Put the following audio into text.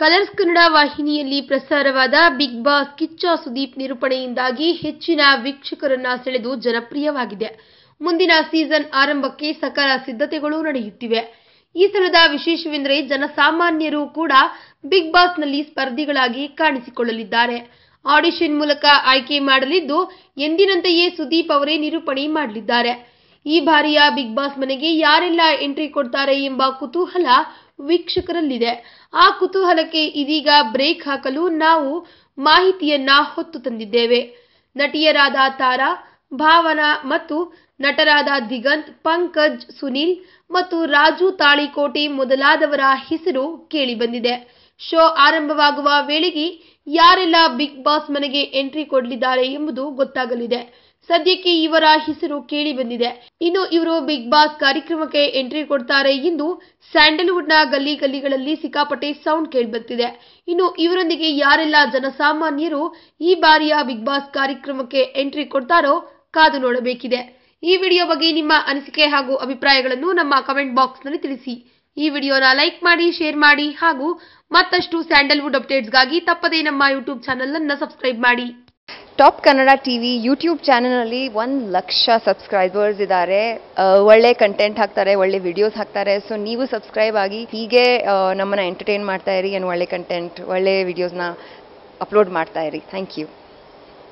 Colours Kannada ವಾಹಿನಿಯಲ್ಲಿ ಪ್ರಸಾರವಾದ big boss Kichcha Sudeep ನಿರೂಪಣೆಯಿಂದಾಗಿ ಹೆಚ್ಚಿನ ವೀಕ್ಷಕರನ್ನ ಸೆಳೆದು ಜನಪ್ರಿಯವಾಗಿದೆ. ಮುಂದಿನ ಸೀಸನ್ ಆರಂಭಕ್ಕೆ ಸಕಲ ಸಿದ್ಧತೆಗಳು ನಡೆಯುತ್ತಿವೆ. ಈ ಸಲದ ವಿಶೇಷವೆಂದರೆ ಜನಸಾಮಾನ್ಯರು ಕೂಡ ಬಿಗ್ ಬಾಸ್ನಲ್ಲಿ ಸ್ಪರ್ಧಿಗಳಾಗಿ ಕಾಣಿಸಿಕೊಳ್ಳಲಿದ್ದಾರೆ. ಆಡಿಷನ್ ಮೂಲಕ ಆಯ್ಕೆ ಮಾಡಲಿದ್ದು ಎಂದಿನಂತೆಯೇ ಸುದೀಪ್ ಅವರೇ ನಿರೂಪಣೆ ಮಾಡಲಿದ್ದಾರೆ. ಈ ಬಾರಿಯ ಬಿಗ್ ಬಾಸ್ ಮನೆಗೆ ಯಾರೆಲ್ಲ ಎಂಟ್ರಿ ಕೊಡ್ತಾರೆ ಎಂಬ ಕುತೂಹಲ ವೀಕ್ಷಕರಲ್ಲಿದೆ. ಆ ಕುತೂಹಲಕ್ಕೆ ಇದೀಗ ಬ್ರೇಕ್ ಹಾಕಲು ನಾವು ಮಾಹಿತಿಯನ್ನ ಹೊತ್ತು ತಂದಿದ್ದೇವೆ. ನಟಿಯರಾದ ತಾರಾ, ಭಾವನಾ ಮತ್ತು ನಟರಾದ ದಿಗಂತ್, ಪಂಕಜ್, ಸುನಿಲ್ ಮತ್ತು ರಾಜು ತಾಳಿಕೋಟೆ ಮೊದಲಾದವರ ಹೆಸರು ಕೇಳಿಬಂದಿದೆ. ಶೋ ಆರಂಭವಾಗುವ ವೇಳೆಗೆ ಯಾರೆಲ್ಲ ಬಿಗ್ ಬಾಸ್ ಮನೆಗೆ ಎಂಟ್ರಿ ಕೊಡಲಿದ್ದಾರೆ ಎಂಬುದು ಗೊತ್ತಾಗಲಿದೆ. ಸದ್ಯಕ್ಕೆ ಇವರ ಹೆಸರು ಕೇಳಿ ಬಂದಿದೆ. ಇನ್ನು ಇವರು ಬಿಗ್ ಬಾಸ್ ಕಾರ್ಯಕ್ರಮಕ್ಕೆ ಎಂಟ್ರಿ ಕೊಡ್ತಾರೆ ಎಂದು ಸ್ಯಾಂಡಲ್ವುಡ್ನ ಗಲ್ಲಿಗಳಲ್ಲಿ ಸಿಕ್ಕಾಪಟ್ಟೆ ಸೌಂಡ್ ಕೇಳಿಬಂದಿದೆ. ಇನ್ನು ಇವರೊಂದಿಗೆ ಯಾರೆಲ್ಲ ಜನಸಾಮಾನ್ಯರು ಈ ಬಾರಿಯ ಬಿಗ್ ಬಾಸ್ ಕಾರ್ಯಕ್ರಮಕ್ಕೆ ಎಂಟ್ರಿ ಕೊಡ್ತಾರೋ ಕಾದು ನೋಡಬೇಕಿದೆ. ಈ ವಿಡಿಯೋ ಬಗ್ಗೆ ನಿಮ್ಮ ಅನಿಸಿಕೆ ಹಾಗೂ ಅಭಿಪ್ರಾಯಗಳನ್ನು ನಮ್ಮ ಕಮೆಂಟ್ ಬಾಕ್ಸ್ನಲ್ಲಿ ತಿಳಿಸಿ. ಈ ವಿಡಿಯೋನ ಲೈಕ್ ಮಾಡಿ, ಶೇರ್ ಮಾಡಿ ಹಾಗೂ ಮತ್ತಷ್ಟು ಸ್ಯಾಂಡಲ್ವುಡ್ ಅಪ್ಡೇಟ್ಸ್ಗಾಗಿ ತಪ್ಪದೇ ನಮ್ಮ ಯೂಟ್ಯೂಬ್ ಚಾನೆಲ್ ಅನ್ನು ಸಬ್ಸ್ಕ್ರೈಬ್ ಮಾಡಿ. ಟಾಪ್ ಕನ್ನಡ ಟಿವಿ ಯೂಟ್ಯೂಬ್ ಚಾನಲ್ನಲ್ಲಿ 1,00,000 ಸಬ್ಸ್ಕ್ರೈಬರ್ಸ್ ಇದ್ದಾರೆ. ಒಳ್ಳೆ ಕಂಟೆಂಟ್ ಹಾಕ್ತಾರೆ, ಒಳ್ಳೆ ವಿಡಿಯೋಸ್ ಹಾಕ್ತಾರೆ. ಸೊ ನೀವು ಸಬ್ಸ್ಕ್ರೈಬ್ ಆಗಿ ಹೀಗೆ ನಮ್ಮನ್ನು ಎಂಟರ್ಟೈನ್ ಮಾಡ್ತಾ ಇರಿ. ಒಳ್ಳೆ ಕಂಟೆಂಟ್, ಒಳ್ಳೆ ವಿಡಿಯೋಸ್ನ ಅಪ್ಲೋಡ್ ಮಾಡ್ತಾ ಇರಿ. Thank you.